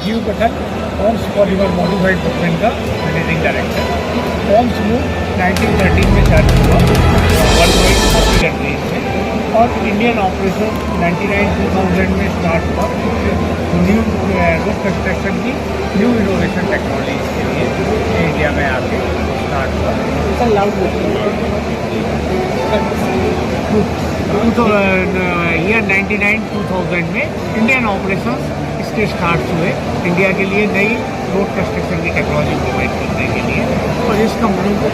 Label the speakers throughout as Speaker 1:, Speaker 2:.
Speaker 1: राजीव पटल, OMS polymer modified footprint का managing director. OMS group 1913 में चालू हुआ वर्ल्ड वाइड 40 कंट्रीज में, और इंडियन ऑपरेशन 99-2000 में स्टार्ट हुआ न्यू रोड कंस्ट्रक्शन की न्यू इनोवेशन टेक्नोलॉजीज के लिए इंडिया में आके स्टार्ट हुआ।
Speaker 2: सर लाउड
Speaker 1: ईयर 99-2000 में इंडियन ऑपरेशंस इसके स्टार्ट हुए इंडिया के लिए नई रोड कंस्ट्रक्शन की टेक्नोलॉजी प्रोवाइड करने के लिए। और इस कंपनी को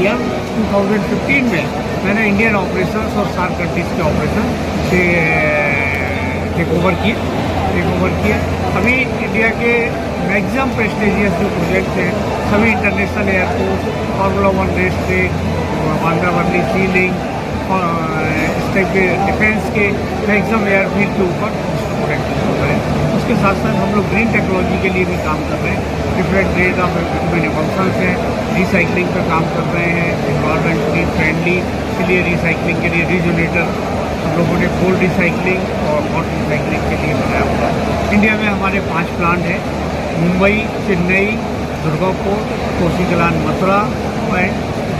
Speaker 1: ईयर 2015 में मैंने इंडियन ऑपरेशंस और सार्क कंट्रीज के ऑपरेशन से टेक ओवर किए। अभी इंडिया के मैक्सिमम प्रेस्टिजियस जो प्रोजेक्ट्स हैं सभी international airport, formula 1 race track, Bandra Worli sea link, इस टाइप के डिफेंस के मैक्सिमम एयरफील्ड के ऊपर प्रोजेक्ट हो रहे हैं। उसके साथ साथ हम लोग ग्रीन टेक्नोलॉजी के लिए भी काम कर रहे हैं। डिफरेंट ग्रेड ऑफ मैन्युफैक्चर्स हैं, रिसाइकलिंग पर काम कर रहे हैं, इन्वायरमेंटली फ्रेंडली के लिए रिसाइकलिंग के लिए रीजोनेटर हम लोगों ने कोल्ड रिसाइकलिंग और हॉट रिसाइकलिंग के लिए बनाया हुआ है। इंडिया में हमारे 5 प्लांट हैं, मुंबई, चेन्नई, दुर्गापुर, कोसीकलान, मथुरा और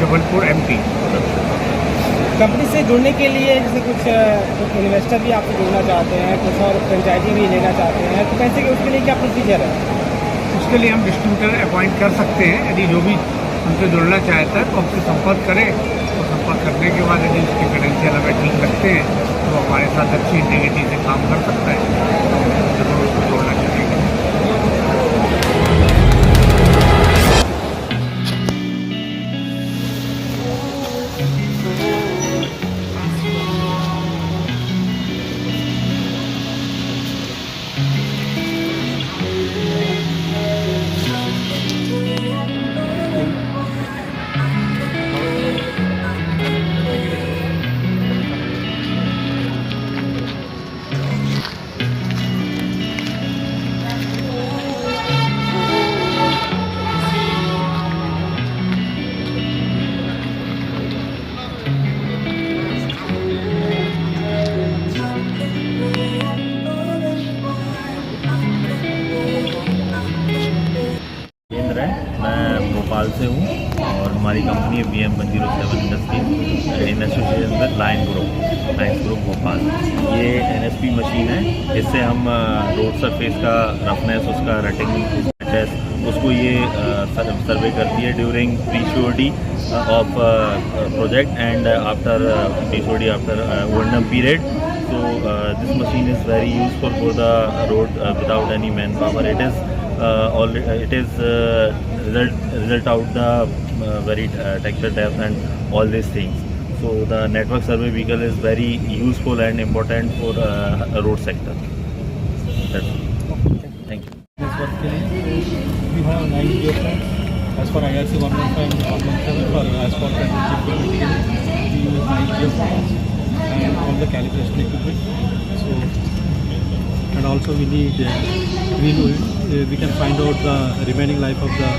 Speaker 1: जबलपुर MP।
Speaker 2: कंपनी से जुड़ने के लिए जैसे कुछ इन्वेस्टर भी आपसे जुड़ना चाहते हैं, कुछ और फ्रेंचाइजी भी लेना चाहते हैं, तो कैसे कि उसके लिए क्या प्रोसीजर है?
Speaker 1: उसके लिए हम डिस्ट्रीब्यूटर अपॉइंट कर सकते हैं। यदि जो भी हमसे जुड़ना चाहता है तो हमसे संपर्क करें, और संपर्क करने के बाद यदि उसके क्रेडेंशियल हमें ठीक लगते हैं तो हमारे साथ अच्छी इंटीग्रिटी से काम कर सकता है, जरूर उसको जोड़ना चाहिए।
Speaker 3: मैं भोपाल से हूँ और हमारी कंपनी है BM107 industry in association with Lions group Bhopal. ये NSP मशीन है, इससे हम रोड सरफेस का रफनेस, उसका रटिंग टेस्ट, उसको ये सर्वे करती है during PCOD of project and after PCOD after O&M period. So this machine is very useful for the road without any manpower. It is result out the very texture depth and all these things. So the network survey vehicle is very useful and important for road sector. That's all. Thank you.
Speaker 4: This work के लिए we have 9 geoframes as per IRC 115 and 117 for asphalt and chip equipment के लिए we use 9 geoframes and all the calibration equipment. So and also we can find out the remaining life of the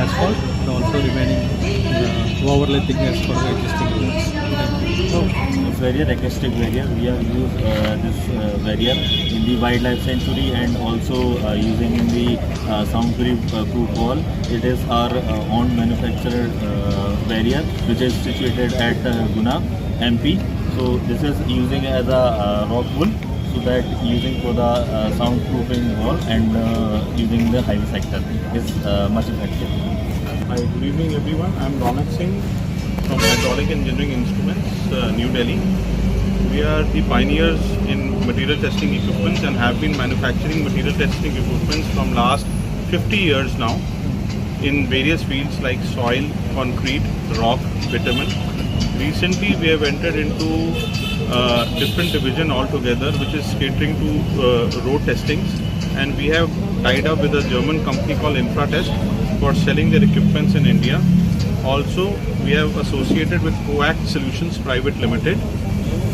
Speaker 4: asphalt and also remaining overlay thickness for the existing roads.
Speaker 3: So it's very acoustic barrier. We have used this barrier in the wildlife sanctuary and also using in the soundproof wall. It is our own manufactured barrier which is situated at Guna, MP. So this is using as a rock wool, so that using for the soundproofing wall and using the highway sector is much effective.
Speaker 5: Hi, good evening everyone. I am Ronak Singh from Hydraulic Engineering Instruments, New Delhi. We are the pioneers in material testing equipment and have been manufacturing material testing equipment from last 50 years now in various fields like soil, concrete, rock, bitumen. Recently we have entered into different division altogether, which is catering to road testings, and we have tied up with a German company called Infratest for selling their equipments in India. Also, we have associated with Coact Solutions Private Limited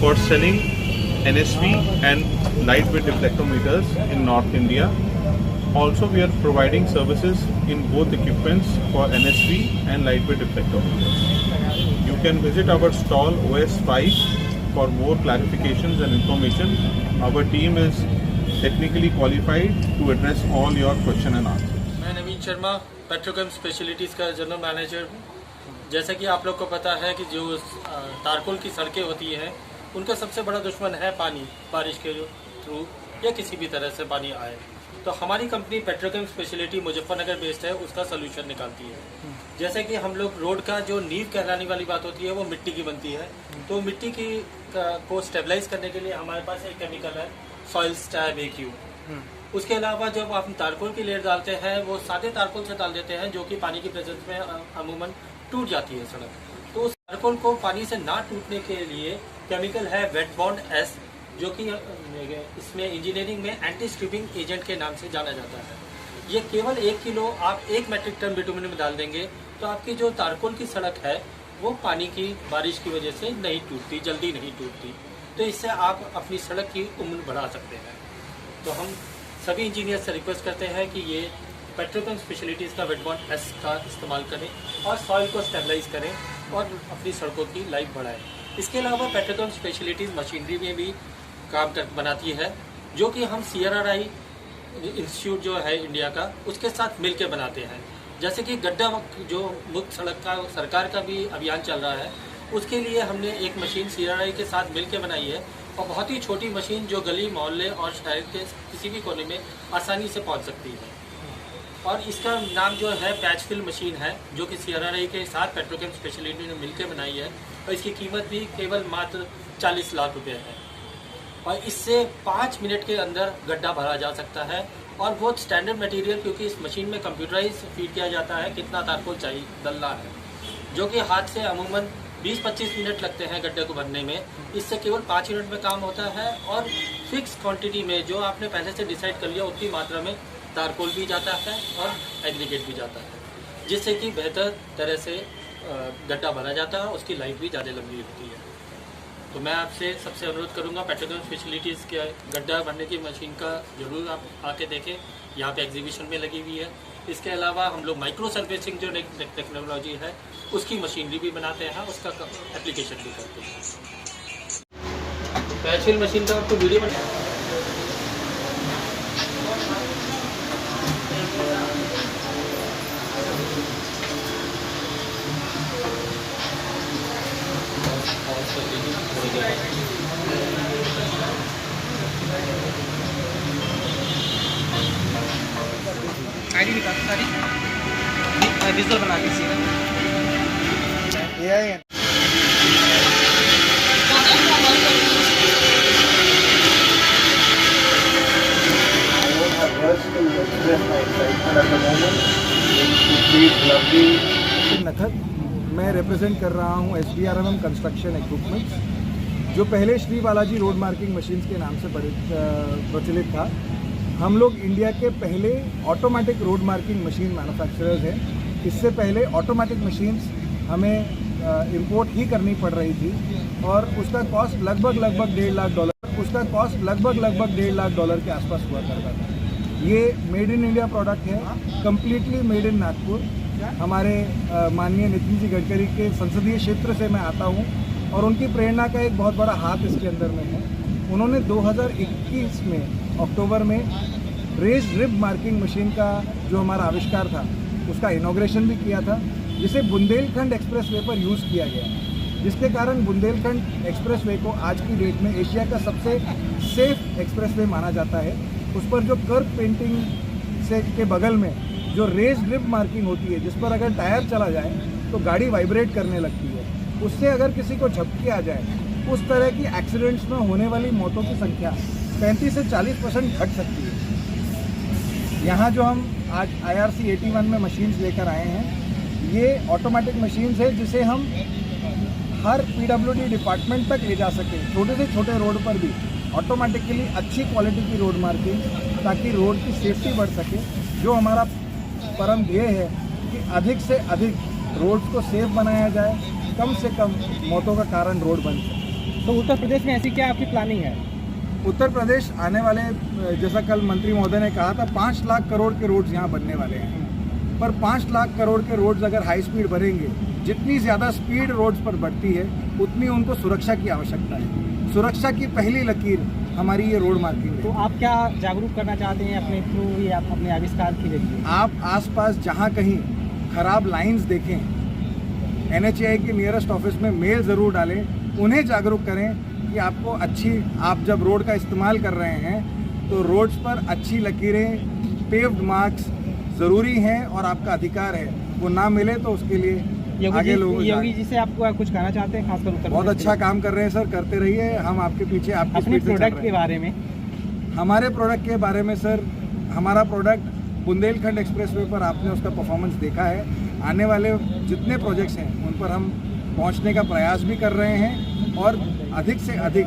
Speaker 5: for selling NSV and lightweight deflectometers in North India. Also, we are providing services in both equipments for NSV and lightweight deflectometers. You can visit our stall OS5 for more clarifications and information. Our team is technically qualified to address all your question and answers.
Speaker 6: मैं नवीन Sharma Petrochem specialities का general manager हूँ। जैसा कि आप लोग को पता है कि जो तारकोल की सड़कें होती हैं उनका सबसे बड़ा दुश्मन है पानी, बारिश के थ्रू या किसी भी तरह से पानी आए। तो हमारी company Petrochem speciality Muzaffarnagar based है, उसका सोल्यूशन निकालती है। जैसे कि हम लोग रोड का जो नींव कहलाने वाली बात होती है वो मिट्टी की बनती है, तो मिट्टी की को स्टेबलाइज करने के लिए हमारे पास एक केमिकल है सॉइल स्टैब AQ। उसके अलावा जब आप तारकोल की लेयर डालते हैं वो सादे तारकोल से डाल देते हैं जो कि पानी की प्रेजेंस में अमूमन टूट जाती है सड़क। तो उस तारकोल को पानी से ना टूटने के लिए केमिकल है वेट बॉन्ड S, जो कि इसमें इंजीनियरिंग में एंटी स्ट्रिपिंग एजेंट के नाम से जाना जाता है। ये केवल 1 किलो आप 1 मेट्रिक टन बिटुमिन में डाल देंगे तो आपकी जो तारकोल की सड़क है वो पानी की बारिश की वजह से नहीं टूटती, जल्दी नहीं टूटती। तो इससे आप अपनी सड़क की उम्र बढ़ा सकते हैं। तो हम सभी इंजीनियर से रिक्वेस्ट करते हैं कि ये पेट्रोकेम स्पेशलिटीज़ का वेट बॉन्ड S का इस्तेमाल करें और सॉइल को स्टेबलाइज करें और अपनी सड़कों की लाइफ बढ़ाएं। इसके अलावा पेट्रोकेम स्पेशलिटीज़ मशीनरी में भी काम बनाती है, जो कि हम CRRI इंस्टीट्यूट जो है इंडिया का उसके साथ मिलकर बनाते हैं। जैसे कि गड्ढा जो मुक्त सड़क का सरकार का भी अभियान चल रहा है, उसके लिए हमने एक मशीन CRRI के साथ मिलकर बनाई है और बहुत ही छोटी मशीन जो गली मोहल्ले और शहर के किसी भी कोने में आसानी से पहुंच सकती है। और इसका नाम जो है पैच फिल मशीन है, जो कि CRRI के साथ पेट्रोकेम स्पेशलिटी ने मिलकर बनाई है और इसकी कीमत भी केवल मात्र 40 लाख रुपये है। और इससे 5 मिनट के अंदर गड्ढा भरा जा सकता है और बहुत स्टैंडर्ड मटेरियल, क्योंकि इस मशीन में कंप्यूटराइज फीड किया जाता है कितना तारकोल चाहिए डलना है, जो कि हाथ से अमूमन 20-25 मिनट लगते हैं गड्ढे को भरने में। इससे केवल 5 मिनट में काम होता है और फिक्स क्वांटिटी में जो आपने पहले से डिसाइड कर लिया उतनी मात्रा में तारकोल भी जाता है और एग्रीगेट भी जाता है, जिससे कि बेहतर तरह से गड्ढा भरा जाता है, उसकी लाइफ भी ज़्यादा लंबी होती है। तो मैं आपसे सबसे अनुरोध करूंगा पेट्रोकेम स्पेशलिटीज़ के गड्ढा भरने की मशीन का ज़रूर आप आके देखें, यहाँ पे एग्जीबिशन में लगी हुई है। इसके अलावा हम लोग माइक्रो सर्फेसिंग जो टेक्नोलॉजी है उसकी मशीनरी भी बनाते हैं, उसका एप्लीकेशन भी करते हैं। पैच फिल मशीन का आपको वीडियो बना
Speaker 2: आईडी निकाल सारी विजुअल बना दीजिए।
Speaker 7: AI नखत मैं रिप्रेजेंट कर रहा हूँ SDRMM कंस्ट्रक्शन इक्विपमेंट्स, जो पहले Shri Balaji road marking machines के नाम से प्रचलित था। हम लोग इंडिया के पहले automatic road marking machine manufacturers हैं। इससे पहले ऑटोमेटिक मशीन्स हमें इंपोर्ट ही करनी पड़ रही थी और उसका कॉस्ट लगभग $1.5 लाख के आसपास हुआ करता था। ये मेड इन इंडिया प्रोडक्ट है, कम्प्लीटली मेड इन नागपुर। हमारे माननीय नितिन जी गडकरी के संसदीय क्षेत्र से मैं आता हूँ और उनकी प्रेरणा का एक बहुत बड़ा हाथ इसके अंदर में है। उन्होंने 2021 में अक्टूबर में रेज रिब मार्किंग मशीन का जो हमारा आविष्कार था उसका इनॉग्रेशन भी किया था, जिसे बुंदेलखंड एक्सप्रेसवे पर यूज़ किया गया, जिसके कारण बुंदेलखंड एक्सप्रेसवे को आज की डेट में एशिया का सबसे सेफ एक्सप्रेसवे माना जाता है। उस पर जो कर्व पेंटिंग से के बगल में जो रेज रिब मार्किंग होती है, जिस पर अगर टायर चला जाए तो गाड़ी वाइब्रेट करने लगती है, उससे अगर किसी को झपकी आ जाए उस तरह की एक्सीडेंट्स में होने वाली मौतों की संख्या 35 से 40% घट सकती है। यहाँ जो हम आज IRC 81 में मशीन्स लेकर आए हैं, ये ऑटोमेटिक मशीन्स है जिसे हम हर PWD डिपार्टमेंट तक ले जा सकें, छोटे से छोटे रोड पर भी ऑटोमेटिकली अच्छी क्वालिटी की रोड मार्किंग, ताकि रोड की सेफ्टी बढ़ सके। जो हमारा परम ध्येय है कि अधिक से अधिक रोड्स को सेफ बनाया जाए, कम से कम मौतों का कारण रोड बन सके।
Speaker 2: तो उत्तर प्रदेश में ऐसी क्या आपकी प्लानिंग है?
Speaker 7: उत्तर प्रदेश आने वाले, जैसा कल मंत्री महोदय ने कहा था, 5 लाख करोड़ के रोड्स यहाँ बनने वाले हैं। पर 5 लाख करोड़ के रोड्स अगर हाई स्पीड बनेंगे जितनी ज़्यादा स्पीड रोड्स पर बढ़ती है उतनी उनको सुरक्षा की आवश्यकता है। सुरक्षा की पहली लकीर हमारी ये रोड मार्किंग
Speaker 2: तो
Speaker 7: है।
Speaker 2: आप क्या जागरूक करना चाहते हैं अपने थ्रू या अपने आविष्कार के लिए?
Speaker 7: आप आसपास जहाँ कहीं खराब लाइंस देखें, NHAI के नियरेस्ट ऑफिस में मेल ज़रूर डालें, उन्हें जागरूक करें कि आपको आप जब रोड का इस्तेमाल कर रहे हैं तो रोड्स पर अच्छी लकीरें, पेव्ड मार्क्स ज़रूरी हैं और आपका अधिकार है। वो ना मिले तो उसके लिए आगे लोगों
Speaker 2: योगी जी से आपको कुछ कहना चाहते हैं, खासकर उत्तर
Speaker 7: बहुत
Speaker 2: प्रदेश
Speaker 7: अच्छा काम कर रहे हैं सर, करते रहिए, हम आपके पीछे आपकी
Speaker 2: अपने
Speaker 7: स्पीड से चल
Speaker 2: प्रोडक्ट
Speaker 7: रहे
Speaker 2: के
Speaker 7: हैं।
Speaker 2: बारे में?
Speaker 7: हमारे प्रोडक्ट के बारे में सर, हमारा प्रोडक्ट बुंदेलखंड एक्सप्रेसवे पर आपने उसका परफॉर्मेंस देखा है। आने वाले जितने प्रोजेक्ट्स हैं उन पर हम पहुंचने का प्रयास भी कर रहे हैं और अधिक से अधिक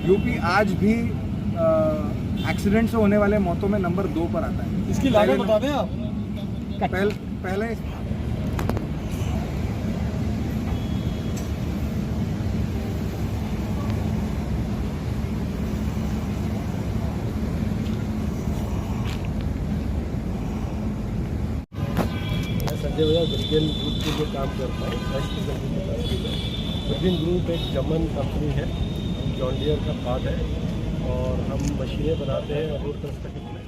Speaker 7: यूपी आज भी एक्सीडेंट से होने वाले मौतों में नंबर 2 पर आता है।
Speaker 4: इसकी लागत बता दें आप।
Speaker 7: पहले
Speaker 8: संजय भैया ब्रिगेन ग्रुप के लिए काम करता है। ब्रिगेन ग्रुप एक जर्मन कंपनी है, हम जॉन डियर का पार्ट है और हम मशीनें बनाते हैं रोड कंस्ट्रक्शन